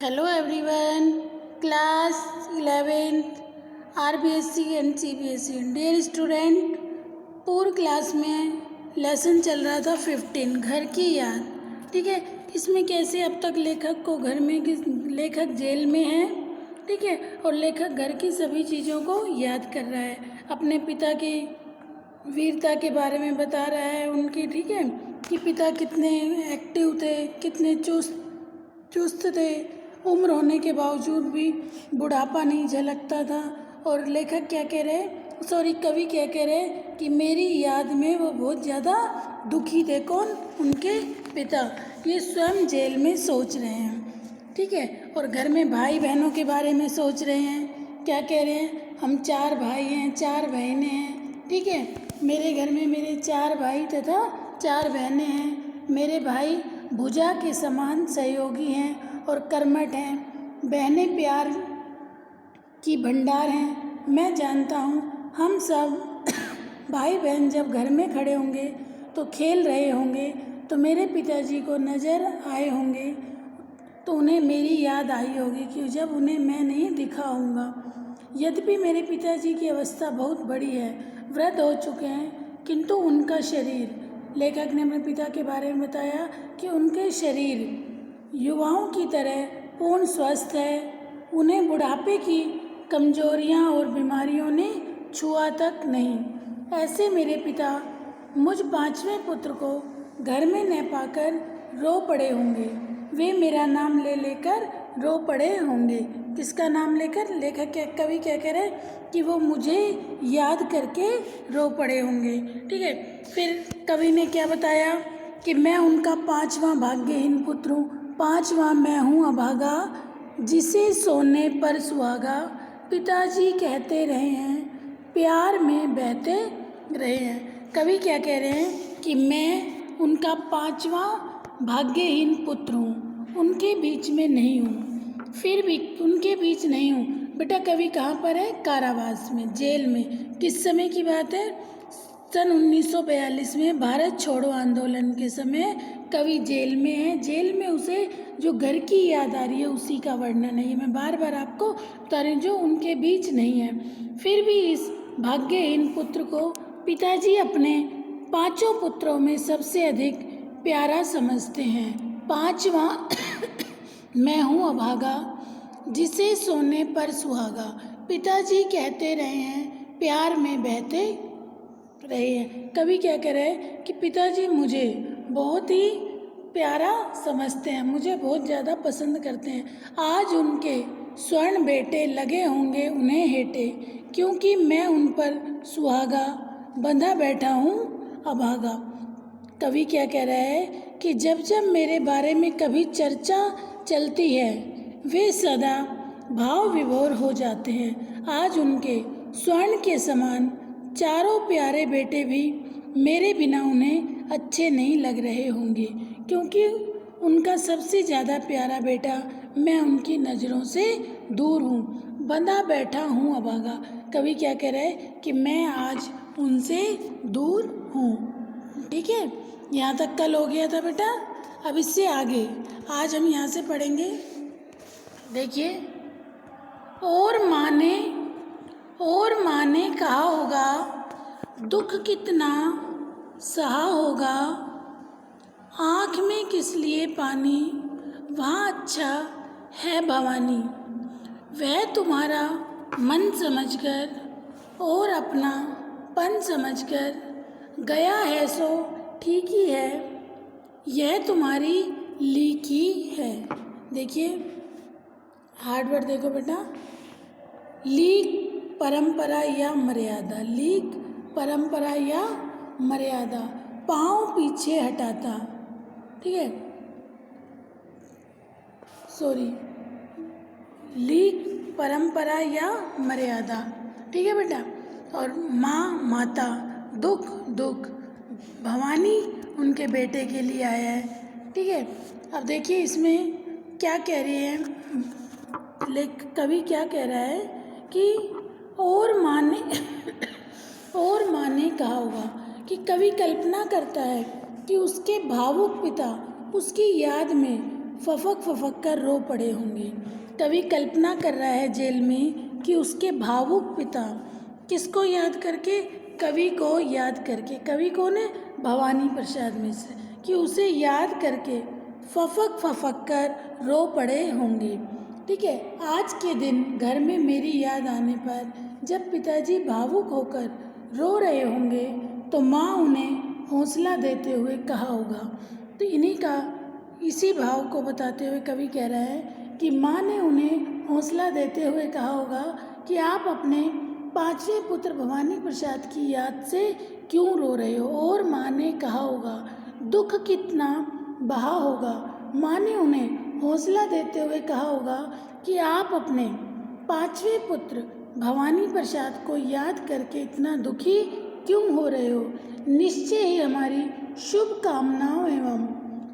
Hello everyone, class 11th RBSE and CBSE dear student. पूर्व class में lesson चल रहा था 15 घर की याद। ठीक है, इसमें कैसे अब तक लेखक को घर में लेखक जेल में है, ठीक है, और लेखक घर की सभी चीज़ों को याद कर रहा है, अपने पिता की वीरता के बारे में बता रहा है उनकी, ठीक है, कि पिता कितने एक्टिव थे, कितने चुस्त थे, उम्र होने के बावजूद भी बुढ़ापा नहीं झलकता था। और लेखक क्या कह रहे, कवि क्या कह रहे कि मेरी याद में वो बहुत ज़्यादा दुखी थे। कौन? उनके पिता। ये स्वयं जेल में सोच रहे हैं, ठीक है, और घर में भाई बहनों के बारे में सोच रहे हैं। क्या कह रहे हैं? हम 4 भाई हैं, 4 बहनें हैं, ठीक है, मेरे घर में मेरे 4 भाई तथा 4 बहनें हैं। मेरे भाई भुजा के समान सहयोगी हैं और कर्मठ हैं, बहनें प्यार की भंडार हैं। मैं जानता हूँ हम सब भाई बहन जब घर में खड़े होंगे तो खेल रहे होंगे तो मेरे पिताजी को नज़र आए होंगे तो उन्हें मेरी याद आई होगी कि जब उन्हें मैं नहीं दिखा होऊंगा। यद्यपि मेरे पिताजी की अवस्था बहुत बड़ी है, वृद्ध हो चुके हैं, किंतु उनका शरीर, लेखक ने अपने पिता के बारे में बताया कि उनके शरीर युवाओं की तरह पूर्ण स्वस्थ है। उन्हें बुढ़ापे की कमजोरियां और बीमारियों ने छुआ तक नहीं। ऐसे मेरे पिता मुझ 5वें पुत्र को घर में न पाकर रो पड़े होंगे। वे मेरा नाम ले लेकर रो पड़े होंगे। किसका नाम लेकर? लेखक कवि क्या कह रहे कि वो मुझे याद करके रो पड़े होंगे, ठीक है। फिर कवि ने क्या बताया कि मैं उनका 5वां भाग्यहीन पुत्र हूँ, 5वां मैं हूँ अभागा, जिसे सोने पर सुहागा। पिताजी कहते रहे हैं, प्यार में बहते रहे हैं। कवि क्या कह रहे हैं कि मैं उनका 5वां भाग्यहीन पुत्र हूँ, उनके बीच में नहीं हूँ, फिर भी उनके बीच नहीं हूँ। बेटा कवि कहाँ पर है? कारावास में, जेल में। किस समय की बात है? सन 1942 में भारत छोड़ो आंदोलन के समय कवि जेल में है। जेल में उसे जो घर की याद आ रही है उसी का वर्णन है। ये मैं बार बार आपको बता रही हूँ, जो उनके बीच नहीं है। फिर भी इस भाग्यहीन पुत्र को पिताजी अपने 5 पुत्रों में सबसे अधिक प्यारा समझते हैं। 5वां मैं हूँ अभागा, जिसे सोने पर सुहागा। पिताजी कहते रहे हैं, प्यार में बहते रहे हैं। कवि क्या कह रहे हैं कि पिताजी मुझे बहुत ही प्यारा समझते हैं, मुझे बहुत ज़्यादा पसंद करते हैं। आज उनके स्वर्ण बेटे लगे होंगे उन्हें हेटे, क्योंकि मैं उन पर सुहागा बंधा बैठा हूँ अभागा। कवि क्या कह रहा है कि जब जब मेरे बारे में कभी चर्चा चलती है वे सदा भाव विभोर हो जाते हैं। आज उनके स्वर्ण के समान 4 प्यारे बेटे भी मेरे बिना उन्हें अच्छे नहीं लग रहे होंगे, क्योंकि उनका सबसे ज़्यादा प्यारा बेटा मैं उनकी नज़रों से दूर हूँ, बंधा बैठा हूँ अभागा। कवि क्या कह रहा है कि मैं आज उनसे दूर हूँ, ठीक है। यहाँ तक कल हो गया था बेटा। अब इससे आगे आज हम यहाँ से पढ़ेंगे। देखिए, और माँ ने कहा होगा, दुख कितना सहा होगा, आँख में किस लिए पानी, वहाँ अच्छा है भवानी। वह तुम्हारा मन समझकर और अपना पन समझकर गया है सो ठीक ही है, यह तुम्हारी लीकी है। देखिए हार्ड वर्ड देखो बेटा, लीक परंपरा या मर्यादा, लीक परंपरा या मर्यादा, पाँव पीछे हटाता, ठीक है, लीक परंपरा या मर्यादा, ठीक है बेटा। और माँ माता, दुख दुख, भवानी उनके बेटे के लिए आया है, ठीक है। अब देखिए इसमें क्या कह रही है, कवि क्या कह रहा है कि और माँ ने कहा होगा, कि कवि कल्पना करता है कि उसके भावुक पिता उसकी याद में फफक फफक कर रो पड़े होंगे। कवि कल्पना कर रहा है जेल में कि उसके भावुक पिता किसको याद करके, कवि को याद करके, कवि कौन है, भवानी प्रसाद मिश्र, कि उसे याद करके फफक फफक कर रो पड़े होंगे। ठीक है, आज के दिन घर में मेरी याद आने पर जब पिताजी भावुक होकर रो रहे होंगे तो माँ उन्हें हौसला देते हुए कहा होगा। तो इसी भाव को बताते हुए कवि कह रहा है कि माँ ने उन्हें हौसला देते हुए कहा होगा कि आप अपने 5वें पुत्र भवानी प्रसाद की याद से क्यों रो रहे हो। और माँ ने कहा होगा दुख कितना बहा होगा। माँ ने उन्हें हौसला देते हुए कहा होगा कि आप अपने 5वें पुत्र भवानी प्रसाद को याद करके इतना दुखी क्यों हो रहे हो। निश्चय ही हमारी शुभकामनाओं एवं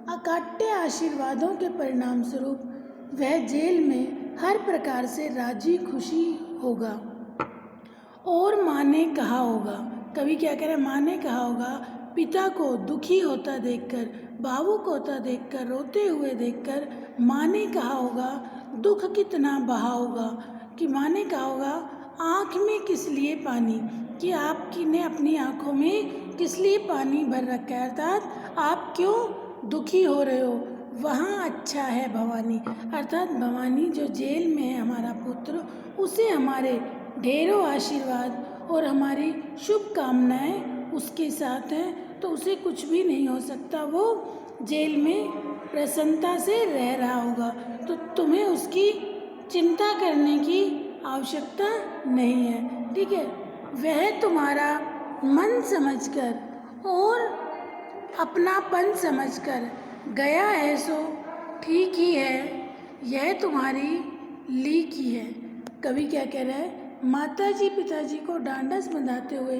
अकाट्य आशीर्वादों के परिणाम स्वरूप वह जेल में हर प्रकार से राजी खुशी होगा। और माँ ने कहा होगा, कवि क्या कह रहे हैं, माँ ने कहा होगा पिता को दुखी होता देखकर, भावुक होता देखकर, रोते हुए देखकर माँ ने कहा होगा दुख कितना बहा होगा। कि माँ ने कहा होगा आँख में किस लिए पानी, कि आपकी ने अपनी आँखों में किस लिए पानी भर रखा है, अर्थात आप क्यों दुखी हो रहे हो। वहाँ अच्छा है भवानी, अर्थात भवानी जो जेल में है हमारा पुत्र, उसे हमारे ढेरों आशीर्वाद और हमारी शुभकामनाएं उसके साथ हैं, तो उसे कुछ भी नहीं हो सकता, वो जेल में प्रसन्नता से रह रहा होगा। तो तुम्हें उसकी चिंता करने की आवश्यकता नहीं है। ठीक है, वह तुम्हारा मन समझकर और अपनापन समझकर गया है सो ठीक ही है, यह तुम्हारी लीक ही है। कवि क्या कह रहा है, माता जी पिताजी को ढांढस बंधाते हुए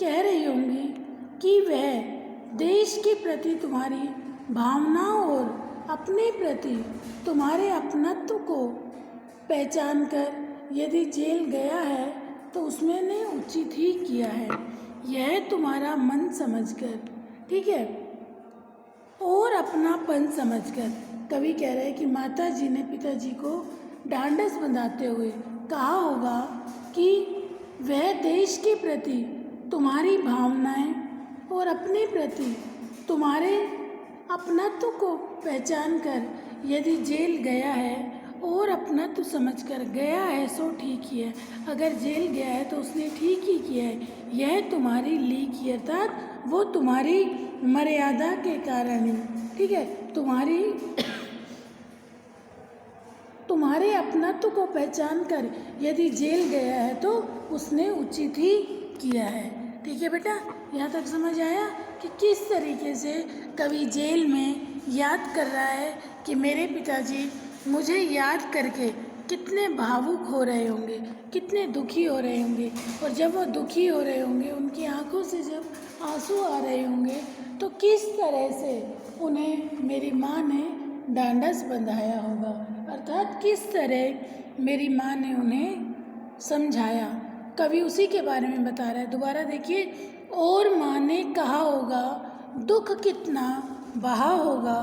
कह रही होंगी कि वह देश के प्रति तुम्हारी भावनाओं और अपने प्रति तुम्हारे अपनत्व को पहचान कर यदि जेल गया है तो उसमें ने उचित ही किया है, यह तुम्हारा मन समझकर। ठीक है, और अपनापन समझकर कवि कह रहे हैं कि माता जी ने पिताजी को ढांढस बंधाते हुए कहा होगा कि वह देश के प्रति तुम्हारी भावनाएं और अपने प्रति तुम्हारे अपनत्व को पहचान कर यदि जेल गया है और अपनत्व समझकर गया है सो ठीक ही है। अगर जेल गया है तो उसने ठीक ही किया है, यह तुम्हारी लीक ही, अर्थात वो तुम्हारी मर्यादा के कारण ही। ठीक है, तुम्हारे अपनत्व को पहचान कर यदि जेल गया है तो उसने उचित ही किया है। ठीक है बेटा, यहाँ तक समझ आया कि किस तरीके से कवि जेल में याद कर रहा है कि मेरे पिताजी मुझे याद करके कितने भावुक हो रहे होंगे, कितने दुखी हो रहे होंगे। और जब वो दुखी हो रहे होंगे, उनकी आंखों से जब आंसू आ रहे होंगे, तो किस तरह से उन्हें मेरी माँ ने ढांढस बंधाया होगा, अर्थात किस तरह मेरी माँ ने उन्हें समझाया। कवि उसी के बारे में बता रहा है। दोबारा देखिए, और माँ ने कहा होगा दुख कितना बहा होगा,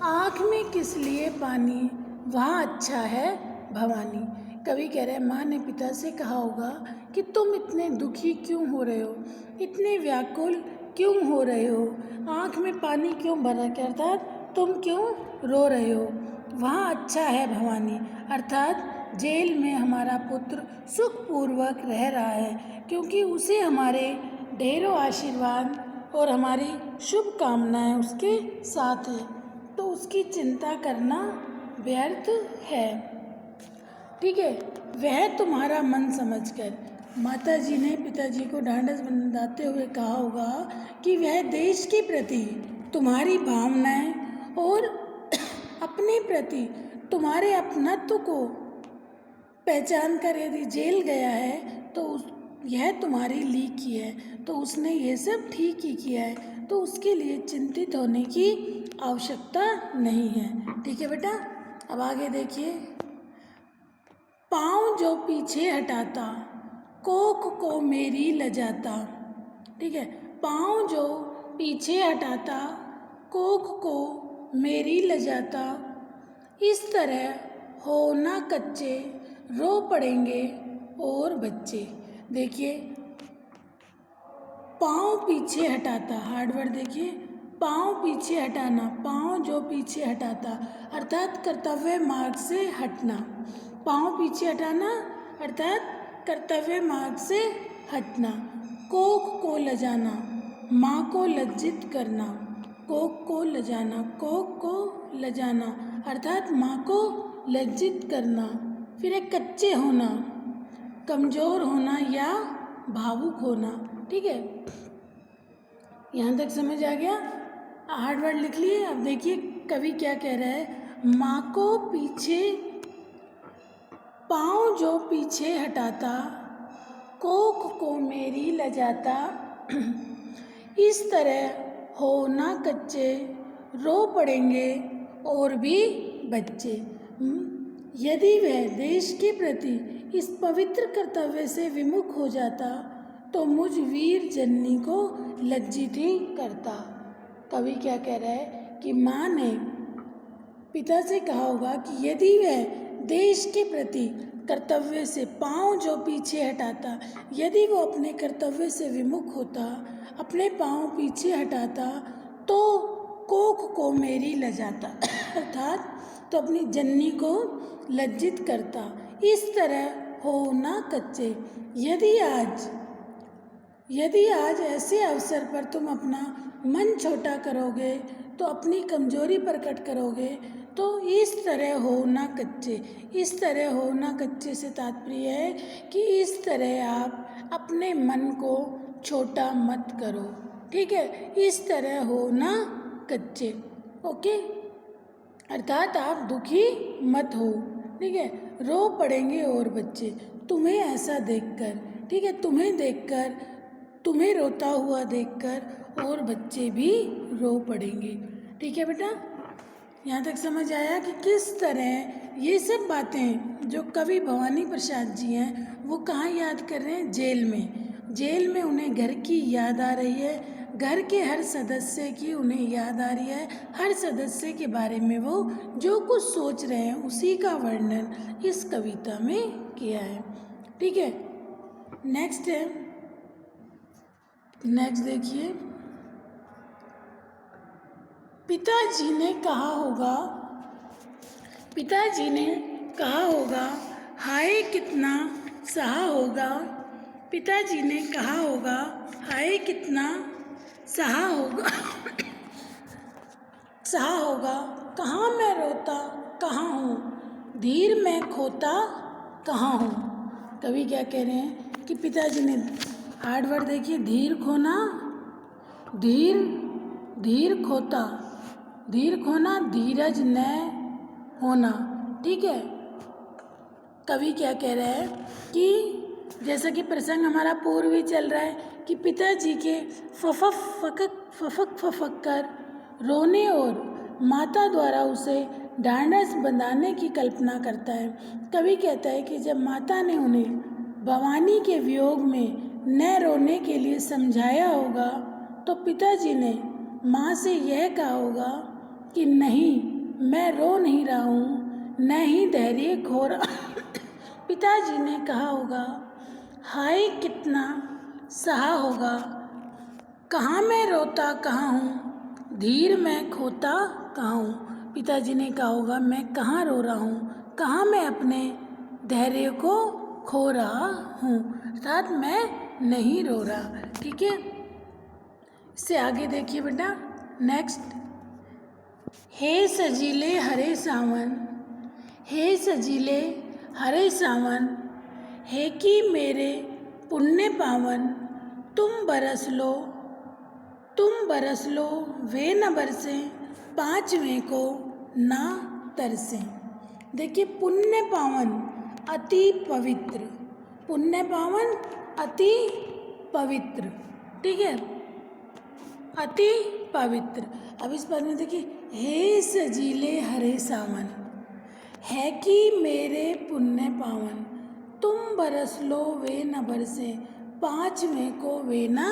आँख में किस लिए पानी, वहाँ अच्छा है भवानी। कवि कह रहे हैं माँ ने पिता से कहा होगा कि तुम इतने दुखी क्यों हो रहे हो, इतने व्याकुल क्यों हो रहे हो, आँख में पानी क्यों भर रखा है, अर्थात तुम क्यों रो रहे हो। वहाँ अच्छा है भवानी, अर्थात जेल में हमारा पुत्र सुखपूर्वक रह रहा है, क्योंकि उसे हमारे ढेरों आशीर्वाद और हमारी शुभकामनाएं उसके साथ है, तो उसकी चिंता करना व्यर्थ है। ठीक है, वह तुम्हारा मन समझकर माता जी ने पिताजी को ढांढस बंधाते हुए कहा होगा कि वह देश के प्रति तुम्हारी भावनाएं और अपने प्रति तुम्हारे अपनत्व को पहचान कर यदि जेल गया है तो यह तुम्हारी लीक ही है, तो उसने ये सब ठीक ही किया है, तो उसके लिए चिंतित होने की आवश्यकता नहीं है। ठीक है बेटा, अब आगे देखिए। पाँव जो पीछे हटाता, कोख को मेरी लजाता। ठीक है, पाँव जो पीछे हटाता, कोख को मेरी लजाता, इस तरह हो ना कच्चे, रो पड़ेंगे और बच्चे। देखिए, पाँव पीछे हटाता, हार्ड वर्ड देखिए, पाँव पीछे हटाना, पाँव जो पीछे हटाता अर्थात कर्तव्य मार्ग से हटना। पाँव पीछे हटाना अर्थात कर्तव्य मार्ग से हटना। कोख को लजाना, माँ को लज्जित करना। कोख को लजाना, कोख को लजाना अर्थात माँ को लज्जित करना। फिर एक कच्चे होना, कमज़ोर होना या भावुक होना। ठीक है, यहाँ तक समझ आ गया? हार्ड वर्ड लिख लिए। अब देखिए कवि क्या कह रहा है। माँ को पीछे, पाँव जो पीछे हटाता, कोख को मेरी लजाता, इस तरह हो ना कच्चे, रो पड़ेंगे और भी बच्चे। यदि वह देश के प्रति इस पवित्र कर्तव्य से विमुख हो जाता तो मुझ वीर जननी को लज्जित ही करता। कवि क्या कह रहा है कि माँ ने पिता से कहा होगा कि यदि वह देश के प्रति कर्तव्य से पाँव जो पीछे हटाता, यदि वो अपने कर्तव्य से विमुख होता, अपने पाँव पीछे हटाता तो कोख को मेरी लजाता अर्थात तो अपनी जननी को लज्जित करता। इस तरह हो ना कच्चे। यदि आज ऐसे अवसर पर तुम अपना मन छोटा करोगे तो अपनी कमजोरी प्रकट करोगे तो इस तरह हो ना कच्चे। इस तरह हो ना कच्चे से तात्पर्य है कि इस तरह आप अपने मन को छोटा मत करो। ठीक है, इस तरह हो ना कच्चे। ओके, अर्थात आप दुखी मत हो। ठीक है, रो पड़ेंगे और बच्चे, तुम्हें ऐसा देखकर। ठीक है, तुम्हें देखकर, तुम्हें रोता हुआ देखकर और बच्चे भी रो पड़ेंगे। ठीक है बेटा, यहाँ तक समझ आया कि किस तरह ये सब बातें जो कवि भवानी प्रसाद जी हैं वो कहाँ याद कर रहे हैं? जेल में। जेल में उन्हें घर की याद आ रही है, घर के हर सदस्य की उन्हें याद आ रही है, हर सदस्य के बारे में वो जो कुछ सोच रहे हैं उसी का वर्णन इस कविता में किया है। ठीक है, नेक्स्ट देखिए, पिताजी ने कहा होगा हाय कितना सहा होगा। पिताजी ने कहा होगा हाय कितना सहा होगा सहा होगा। कहाँ मैं रोता कहाँ हूँ, धीर मैं खोता कहाँ हूँ। कवि क्या कह रहे हैं कि पिताजी ने, हार्ड वर्ड देखिए, धीर खोना, धीर खोता, धीर खोना, धीरज न होना। ठीक है, कवि क्या कह रहा है कि जैसा कि प्रसंग हमारा पूर्व ही चल रहा है कि पिताजी के फफक कर रोने और माता द्वारा उसे ढांढस बंधाने की कल्पना करता है। कवि कहता है कि जब माता ने उन्हें भवानी के वियोग में न रोने के लिए समझाया होगा तो पिताजी ने माँ से यह कहा होगा कि नहीं, मैं रो नहीं रहा हूँ, न ही धैर्य खो रहा। पिताजी ने कहा होगा हाय कितना सहा होगा, कहाँ मैं रोता कहाँ हूँ, धीर मैं खोता कहाँ हूँ। पिताजी ने कहा होगा मैं कहाँ रो रहा हूँ, कहाँ मैं अपने धैर्य को खो रहा हूँ, अर्थात मैं नहीं रो रहा। ठीक है, इससे आगे देखिए बेटा, नेक्स्ट, हे सजीले हरे सावन, हे सजीले हरे सावन, हे कि मेरे पुण्य पावन, तुम बरस लो वे न बरसे, पाँचवें को ना तरसे। देखिए, पुण्य पावन अति पवित्र, पुण्य पावन अति पवित्र। ठीक है, अति पवित्र। अब इस पद में देखिए, हे सजीले हरे सावन, है कि मेरे पुण्य पावन, तुम बरस लो वे न बरसे, पाँचवें को वे न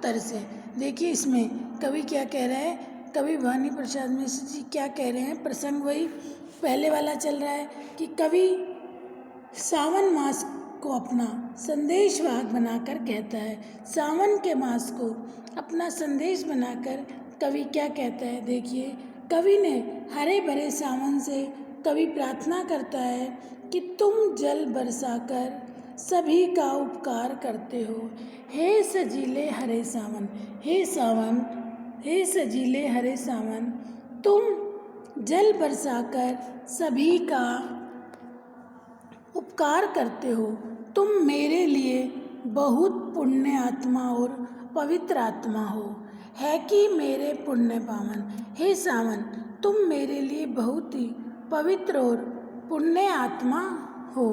तरसे। देखिए इसमें कवि क्या कह रहे हैं, कवि भवानी प्रसाद मिश्र जी क्या कह रहे हैं, प्रसंग वही पहले वाला चल रहा है कि कवि सावन मास को अपना संदेशवाहक बनाकर कहता है। सावन के मास को अपना संदेश बनाकर कवि क्या कहता है, देखिए। कवि ने हरे भरे सावन से कवि प्रार्थना करता है कि तुम जल बरसाकर सभी का उपकार करते हो। हे सजीले हरे सावन, हे सावन, हे सजीले हरे सावन, तुम जल बरसाकर सभी का उपकार करते हो। तुम मेरे लिए बहुत पुण्य आत्मा और पवित्र आत्मा हो। है कि मेरे पुण्य पावन, हे सावन, तुम मेरे लिए बहुत ही पवित्र और पुण्य आत्मा हो।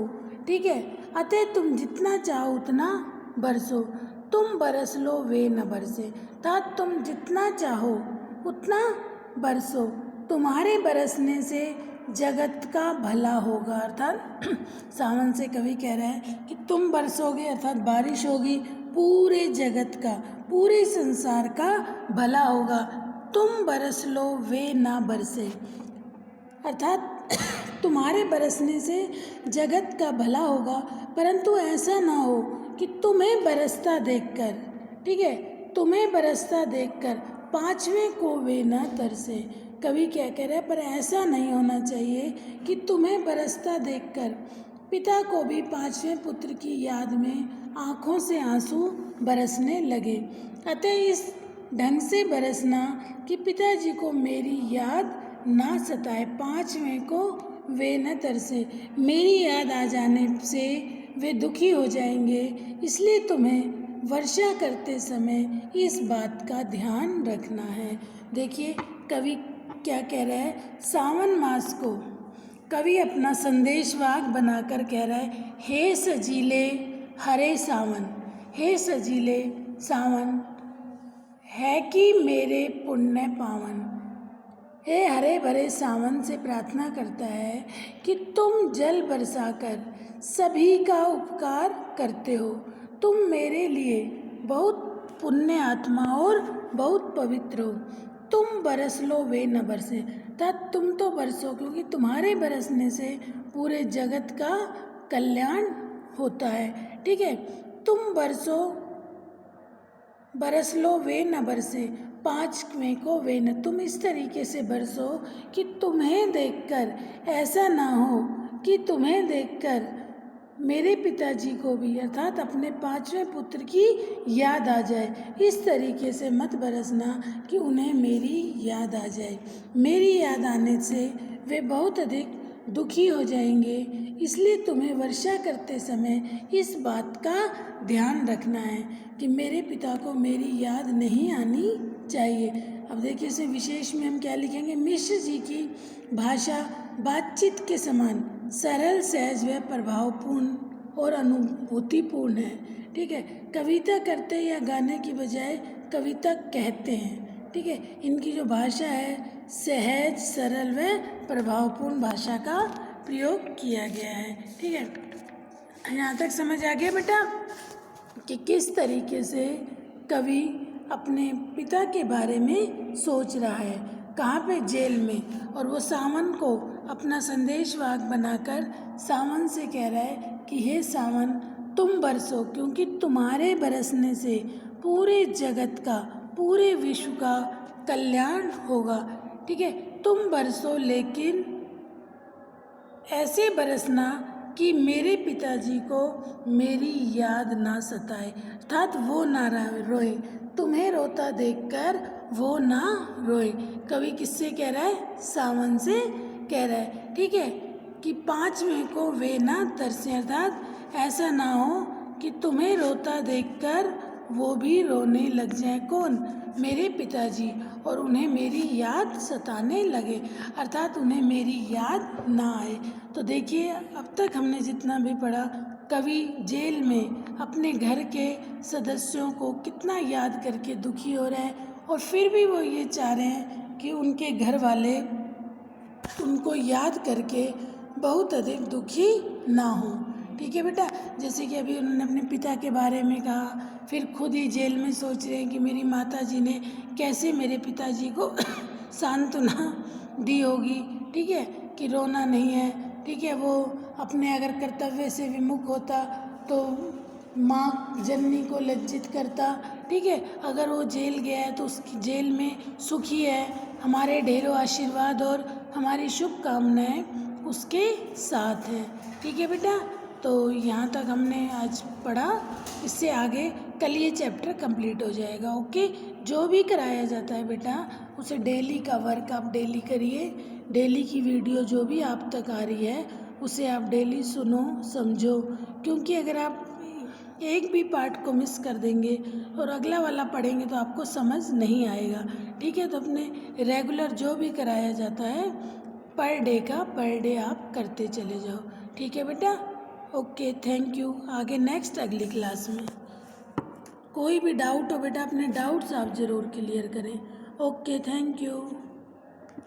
ठीक है, अतः तुम जितना चाहो उतना बरसो, तुम बरस लो वे न बरसे। अर्थात तुम जितना चाहो उतना बरसो, तुम्हारे बरसने से जगत का भला होगा। अर्थात सावन से कवि कह रहा है कि तुम बरसोगे, अर्थात बारिश होगी, पूरे जगत का, पूरे संसार का भला होगा। तुम बरस लो वे ना बरसे, अर्थात तुम्हारे बरसने से जगत का भला होगा, परंतु ऐसा ना हो कि तुम्हें बरसता देखकर, ठीक है, तुम्हें बरसता देखकर पांचवें को वे न तरसे। कवि क्या कह रहा है, पर ऐसा नहीं होना चाहिए कि तुम्हें बरसता देखकर पिता को भी पांचवें पुत्र की याद में आँखों से आंसू बरसने लगे। अतः इस ढंग से बरसना कि पिताजी को मेरी याद ना सताए, पांचवें को वे न तरसे, मेरी याद आ जाने से वे दुखी हो जाएंगे। इसलिए तुम्हें वर्षा करते समय इस बात का ध्यान रखना है। देखिए कवि क्या कह रहा है, सावन मास को कवि अपना संदेशवाहक बनाकर कह रहा है, हे सजीले हरे सावन, हे सजीले सावन, है कि मेरे पुण्य पावन। हे हरे भरे सावन से प्रार्थना करता है कि तुम जल बरसाकर सभी का उपकार करते हो। तुम मेरे लिए बहुत पुण्य आत्मा और बहुत पवित्र हो। तुम बरस लो वे न बरसे, तब तुम तो बरसो, क्योंकि तुम्हारे बरसने से पूरे जगत का कल्याण होता है। ठीक है, तुम बरसो, बरस लो वे न बरसे, पांचवें को वे न, तुम इस तरीके से बरसो कि तुम्हें देखकर ऐसा ना हो कि तुम्हें देखकर मेरे पिताजी को भी, अर्थात अपने पांचवें पुत्र की याद आ जाए। इस तरीके से मत बरसना कि उन्हें मेरी याद आ जाए। मेरी याद आने से वे बहुत अधिक दुखी हो जाएंगे। इसलिए तुम्हें वर्षा करते समय इस बात का ध्यान रखना है कि मेरे पिता को मेरी याद नहीं आनी चाहिए। अब देखिए इसे विशेष में हम क्या लिखेंगे, मिश्र जी की भाषा बातचीत के समान सरल, सहज व प्रभावपूर्ण और अनुभूतिपूर्ण है। ठीक है, कविता करते या गाने की बजाय कविता कहते हैं। ठीक है, इनकी जो भाषा है सहज, सरल व प्रभावपूर्ण भाषा का प्रयोग किया गया है। ठीक है, यहाँ तक समझ आ गया बेटा कि किस तरीके से कवि अपने पिता के बारे में सोच रहा है, कहाँ पे, जेल में, और वो सावन को अपना संदेशवाहक बनाकर सावन से कह रहा है कि हे सावन तुम बरसो, क्योंकि तुम्हारे बरसने से पूरे जगत का, पूरे विश्व का कल्याण होगा। ठीक है, तुम बरसो, लेकिन ऐसे बरसना कि मेरे पिताजी को मेरी याद ना सताए, अर्थात वो ना रोए, तुम्हें रोता देखकर वो ना रोए। कवि किससे कह रहा है, सावन से कह रहा है। ठीक है, कि पांचवें को वे ना तरसे, अर्थात ऐसा ना हो कि तुम्हें रोता देखकर वो भी रोने लग जाए। कौन, मेरे पिताजी, और उन्हें मेरी याद सताने लगे, अर्थात उन्हें मेरी याद ना आए। तो देखिए अब तक हमने जितना भी पढ़ा, कवि जेल में अपने घर के सदस्यों को कितना याद करके दुखी हो रहे हैं, और फिर भी वो ये चाह रहे हैं कि उनके घर वाले उनको याद करके बहुत अधिक दुखी ना हो। ठीक है बेटा, जैसे कि अभी उन्होंने अपने पिता के बारे में कहा, फिर खुद ही जेल में सोच रहे हैं कि मेरी माता जी ने कैसे मेरे पिताजी को सांत्वना दी होगी। ठीक है, कि रोना नहीं है, ठीक है। वो अपने अगर कर्तव्य से विमुख होता तो माँ जननी को लज्जित करता, ठीक है। अगर वो जेल गया है तो उसकी जेल में सुखी है। हमारे ढेरों आशीर्वाद और हमारी शुभकामनाएं उसके साथ है, ठीक है बेटा। तो यहाँ तक हमने आज पढ़ा, इससे आगे कल ये चैप्टर कंप्लीट हो जाएगा। ओके, जो भी कराया जाता है बेटा उसे डेली का वर्क आप डेली करिए। डेली की वीडियो जो भी आप तक आ रही है उसे आप डेली सुनो, समझो, क्योंकि अगर आप एक भी पार्ट को मिस कर देंगे और अगला वाला पढ़ेंगे तो आपको समझ नहीं आएगा, ठीक है। तो अपने रेगुलर जो भी कराया जाता है पर डे आप करते चले जाओ, ठीक है बेटा। Okay, thank you. आगे नेक्स्ट अगली क्लास में कोई भी डाउट हो बेटा, अपने डाउट्स आप ज़रूर क्लियर करें। Okay, thank you.